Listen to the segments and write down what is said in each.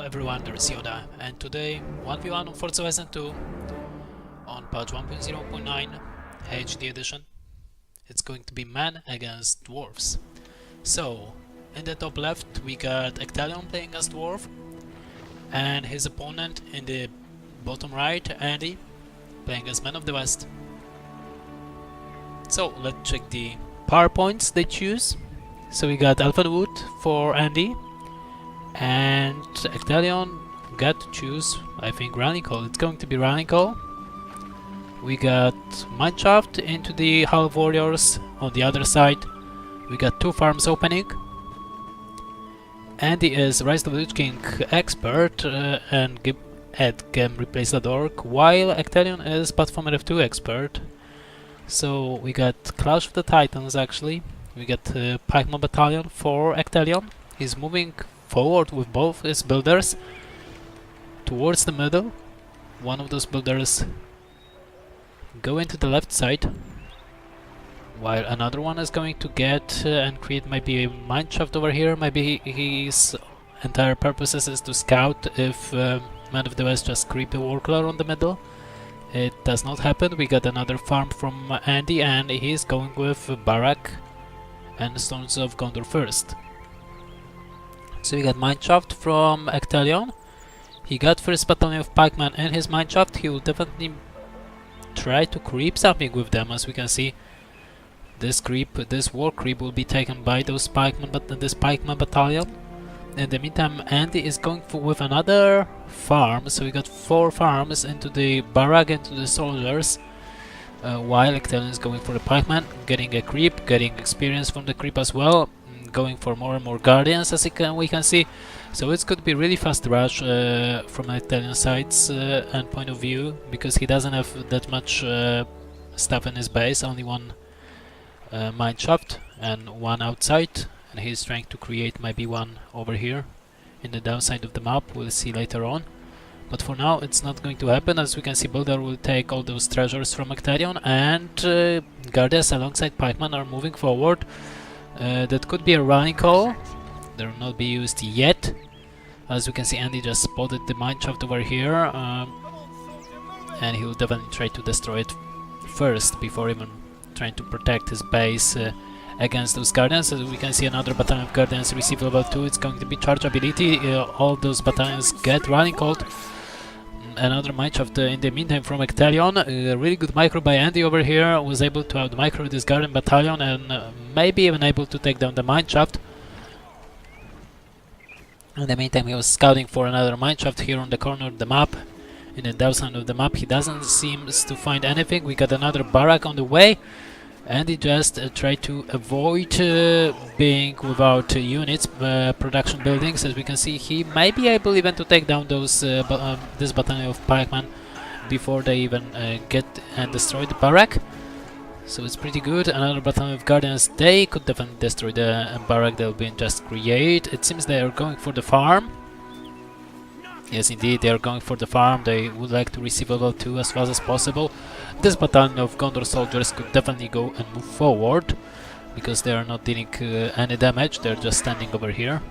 everyone, there's Yoda, and today 1v1 on Forza Isen II on patch 1.0.9 HD edition. It's going to be man against dwarves. So, in the top left we got EolEcthelion playing as dwarf, and his opponent in the bottom right, Andy, playing as man of the West. So, let's check the power points they choose. So we got Alpha Wood for Andy, and EolEcthelion got to choose, I think, Running Call. It's going to be Running Call. We got Mineshaft into the Half Warriors. On the other side, we got two farms opening. Andy is Rise of the Lich King expert and Ed can replace the Dork, while EolEcthelion is Platformer F2 expert. So we got Clash of the Titans actually. We got Pikeman Battalion for EolEcthelion. He's moving forward with both his builders towards the middle. One of those builders go into the left side, while another one is going to get and create maybe a mineshaft over here. Maybe his entire purposes is to scout if Man of the West just creep a Warclaw on the middle. It does not happen. We got another farm from Andy, and he's going with Barrack and Stones of Gondor first. So we got Mineshaft from EolEcthelion. He got first battalion of pikemen in his Mineshaft. He will definitely try to creep something with them. As we can see, this war creep will be taken by those pikemen, but this pikeman battalion. In the meantime, Andy is going with another farm. So we got 4 farms into the barrack, into the soldiers, while EolEcthelion is going for the pikeman, getting a creep, getting experience from the creep as well, going for more and more guardians, as we can see. So it's going to be really fast rush from EolEcthelion side's and point of view, because he doesn't have that much stuff in his base, only one mineshaft and one outside, and he's trying to create maybe one over here in the downside of the map. We'll see later on, but for now it's not going to happen. As we can see, Builder will take all those treasures from EolEcthelion, and guardians alongside pikemen are moving forward. That could be a running call. They will not be used yet. As we can see, Andy just spotted the mineshaft over here, and he will definitely try to destroy it first before even trying to protect his base against those guardians. As we can see, another battalion of guardians receive level 2. It's going to be charge ability. All those battalions get running called. Another mineshaft in the meantime from EolEcthelion. Really good micro by Andy over here. Was able to out micro this guardian battalion, and maybe even able to take down the mineshaft. In the meantime, he was scouting for another mineshaft here on the corner of the map. In the downside of the map, he doesn't seem to find anything. We got another barrack on the way, and he just tried to avoid being without units, production buildings. As we can see, he may be able even to take down those this battalion of pikemen before they even get and destroy the barrack. So it's pretty good. Another battalion of guardians, they could definitely destroy the barrack they'll be just create. It seems they are going for the farm. Yes, indeed, they are going for the farm. They would like to receive level 2 as fast as possible. This battalion of Gondor soldiers could definitely go and move forward, because they are not dealing any damage. They're just standing over here.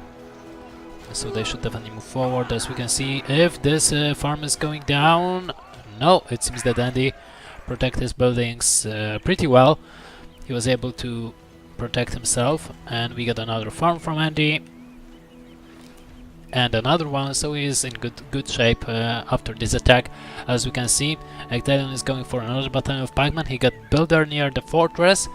So they should definitely move forward. As we can see, if this farm is going down, no, it seems that Andy protect his buildings pretty well. He was able to protect himself, and we got another farm from Andy. And another one, so he is in good shape after this attack. As we can see, EolEcthelion is going for another battalion of pikemen. He got Builder near the fortress,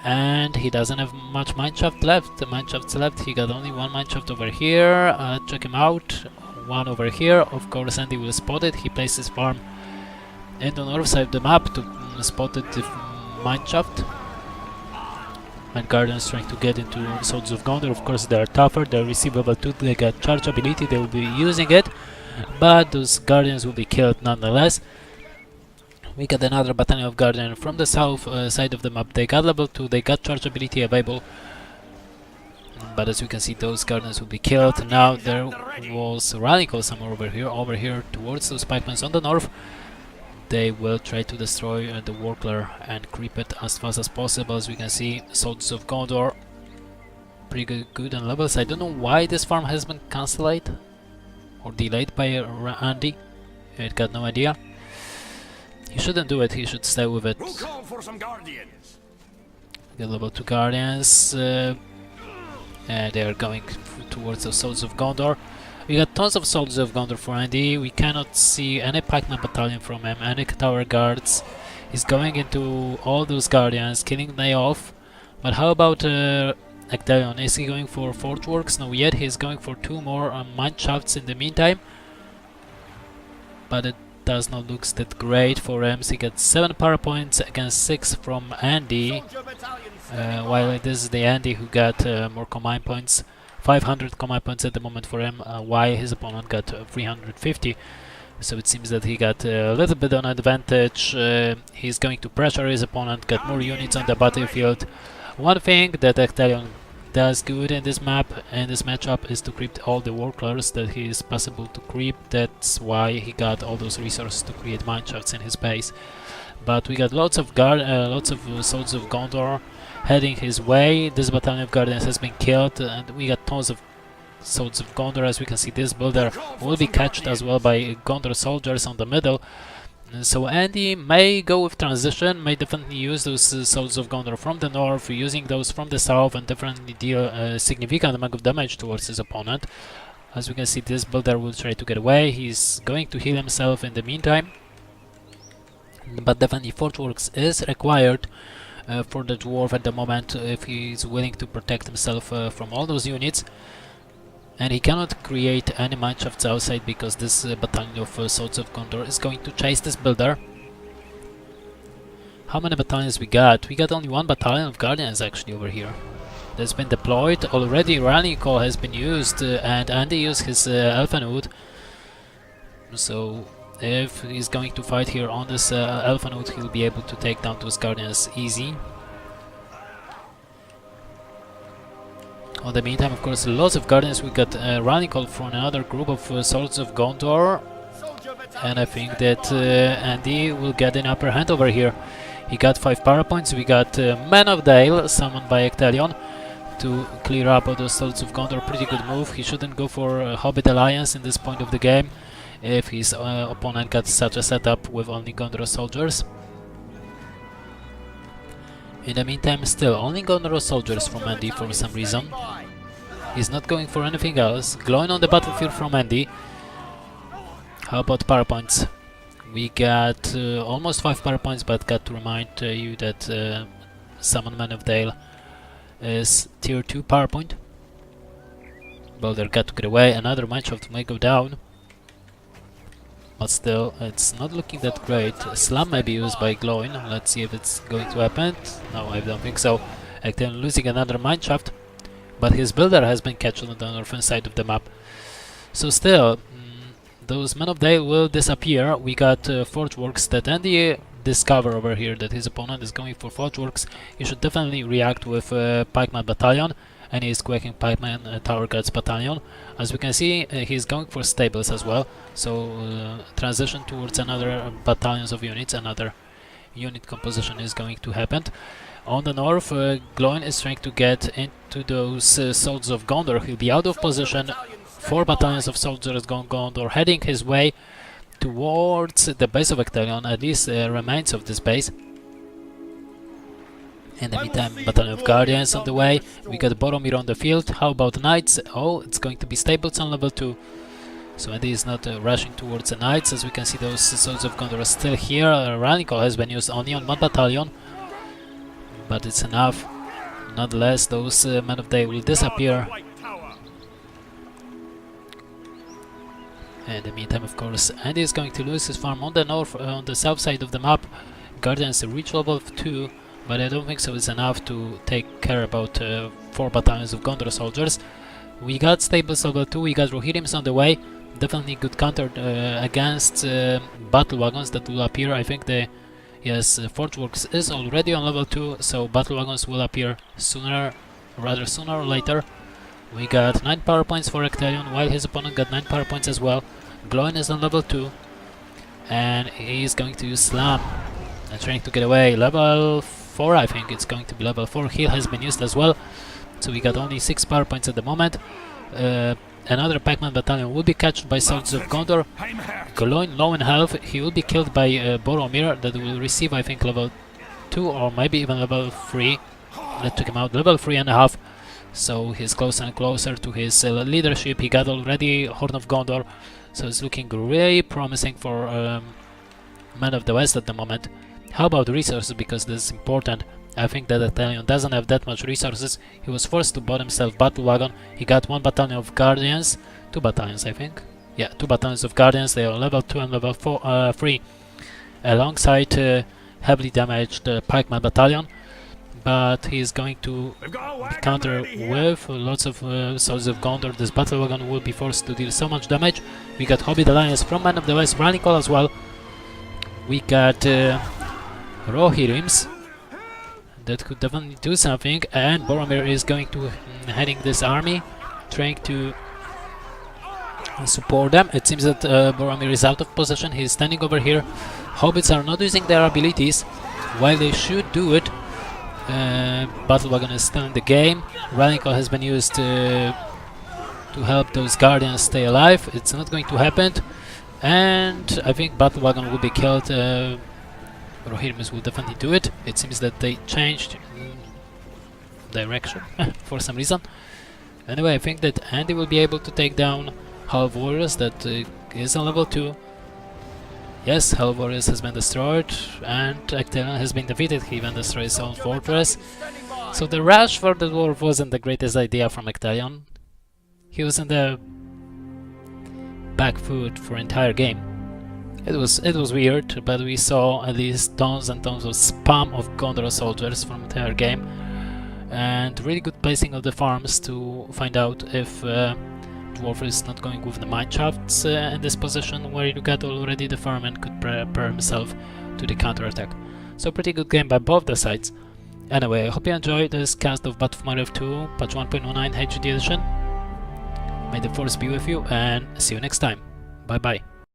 and he doesn't have much mineshaft left. The mineshafts left, he got only one mineshaft over here. Check him out, one over here. Of course, Andy will spot it. He placed his farm in the north side of the map to spot the mineshaft. And guardians trying to get into Swords of Gondor. Of course, they are tougher. They receive level 2. They get charge ability. They will be using it, but those guardians will be killed nonetheless. We got another battalion of guardian from the south side of the map. They got level 2. They got charge ability available, but as you can see, those guardians will be killed. Now there was running call somewhere over here towards those pikemen on the north. They will try to destroy the Warclaw and creep it as fast as possible. As we can see, Swords of Gondor pretty good on levels. I don't know why this farm has been cancelled. or delayed by Andy. It got no idea. He shouldn't do it, he should stay with it. We'll call for some guardians. Get level 2 guardians. And they are going towards the Swords of Gondor. We got tons of Swords of Gondor for Andy. We cannot see any pikeman battalion from him, any tower guards. He's going into all those guardians, killing them off. But how about EolEcthelion? Is he going for Forge Works? No, yet he's going for 2 more mine shafts in the meantime. But it does not look that great for him. So he gets 7 power points against 6 from Andy. While this is the Andy who got more command points. 500 command points at the moment for him, while his opponent got 350. So it seems that he got a little bit on advantage. He's going to pressure his opponent, get more units on the battlefield. One thing that EolEcthelion does good in this map and this matchup is to creep all the workers that he is possible to creep. That's why he got all those resources to create mineshafts in his base. But we got lots of Swords of Gondor heading his way. This battalion of guardians has been killed, and we got tons of Swords of Gondor. As we can see, this builder will be catched as well by Gondor soldiers on the middle. So Andy may go with transition, may definitely use those Swords of Gondor from the north, using those from the south, and definitely deal a significant amount of damage towards his opponent. As we can see, this builder will try to get away. He's going to heal himself in the meantime. But definitely Forge Works is required for the dwarf at the moment if he's willing to protect himself from all those units. And he cannot create any mineshafts outside because this battalion of Swords of Gondor is going to chase this builder. How many battalions we got? We got only 1 battalion of guardians actually over here. That's been deployed. Already rallying call has been used and Andy used his Elfenwood. So if he's going to fight here on this Elfenwood, he'll be able to take down those guardians easy. In the meantime, of course, lots of guardians. We got a rallying call from another group of Swords of Gondor, and I think that Andy will get an upper hand over here. He got 5 power points. We got Man of Dale summoned by EolEcthelion to clear up all those Swords of Gondor. Pretty good move. He shouldn't go for Hobbit Alliance in this point of the game if his opponent got such a setup with only Gondor soldiers. In the meantime, still only Gondor soldiers from Andy for some reason. He's not going for anything else. Glowing on the battlefield from Andy. How about power points? We got almost 5 power points, but got to remind you that Summon Man of Dale is tier 2 power point. Boulder got to get away. Another mineshaft may go down. But still, it's not looking that great. Slam may be used by Glowing. Let's see if it's going to happen. No, I don't think so. EolEcthelion losing another mineshaft, but his builder has been catched on the northern side of the map. So still, those Men of Dale will disappear. We got Forge Works that Andy discover over here that his opponent is going for Forge Works. He should definitely react with Pikeman Battalion, and he is quaking Pikeman Tower Guards Battalion. As we can see, he's going for stables as well, so transition towards another battalions of units, another unit composition is going to happen. On the north, Glowing is trying to get into those Swords of Gondor. He'll be out of position. 4 battalions of soldiers of Gondor heading his way towards the base of EolEcthelion, at least remains of this base. In the meantime, Battalion of Guardians on the way. We got Boromir on the field. How about Knights? Oh, it's going to be stables on level 2. So Andy is not rushing towards the Knights. As we can see, those Swords of Gondor are still here. Rallying call has been used only on 1 battalion, but it's enough. Nonetheless, those Men of Day will disappear. In the meantime, of course, Andy is going to lose his farm on the north, on the south side of the map. Guardians reach level 2. But I don't think so it's enough to take care about 4 battalions of Gondor soldiers. We got stables level 2, we got Rohirrims on the way. Definitely good counter against battle wagons that will appear. I think the Forge Works is already on level 2, so battle wagons will appear sooner or later. We got 9 power points for EolEcthelion, while his opponent got 9 power points as well. Glowing is on level 2, and he is going to use Slam and trying to get away. Level 4, I think it's going to be level 4. Heal has been used as well, so we got only 6 power points at the moment. Another Pac-Man battalion will be captured by soldiers of Gondor. I'm hurt. Gloin, low in health, he will be killed by Boromir, that will receive, I think, level 2 or maybe even level 3. That took him out, level 3.5. So he's closer and closer to his leadership. He got already Horn of Gondor, so it's looking really promising for Man of the West at the moment. How about resources, because this is important. I think that Ecthelion doesn't have that much resources. He was forced to buy himself battle wagon. He got 1 battalion of Guardians, 2 battalions I think. Yeah, 2 battalions of Guardians, they are level 2 and level 3. Alongside heavily damaged Pikeman battalion. But he is going to We've got a wagon counter ready here. with lots of soldiers of Gondor. This battle wagon will be forced to deal so much damage. We got Hobbit Alliance from Man of the West, running call as well. We got Rohirrims that could definitely do something, and Boromir is going to heading this army, trying to support them. It seems that Boromir is out of position. He is standing over here. Hobbits are not using their abilities, while they should do it. Battle wagon is still in the game. Rallying call has been used to help those guardians stay alive. It's not going to happen, and I think battle wagon will be killed. Rohirrims will definitely do it. It seems that they changed direction for some reason. Anyway, I think that Andy will be able to take down Hall of Warriors that is on level 2. Yes, Hell of Warriors has been destroyed, and Ecthelion has been defeated. He even destroyed his own fortress. So the rush for the dwarf wasn't the greatest idea from Ecthelion. He was in the back foot for entire game. It was weird, but we saw at least tons and tons of spam of Gondor soldiers from entire game, and really good placing of the farms to find out if Dwarf is not going with the mineshafts in this position where you got already the farm and could prepare himself to the counter-attack. So pretty good game by both the sides. Anyway, I hope you enjoyed this cast of BFME 2 patch 1.19 HD edition. May the force be with you, and see you next time. Bye bye.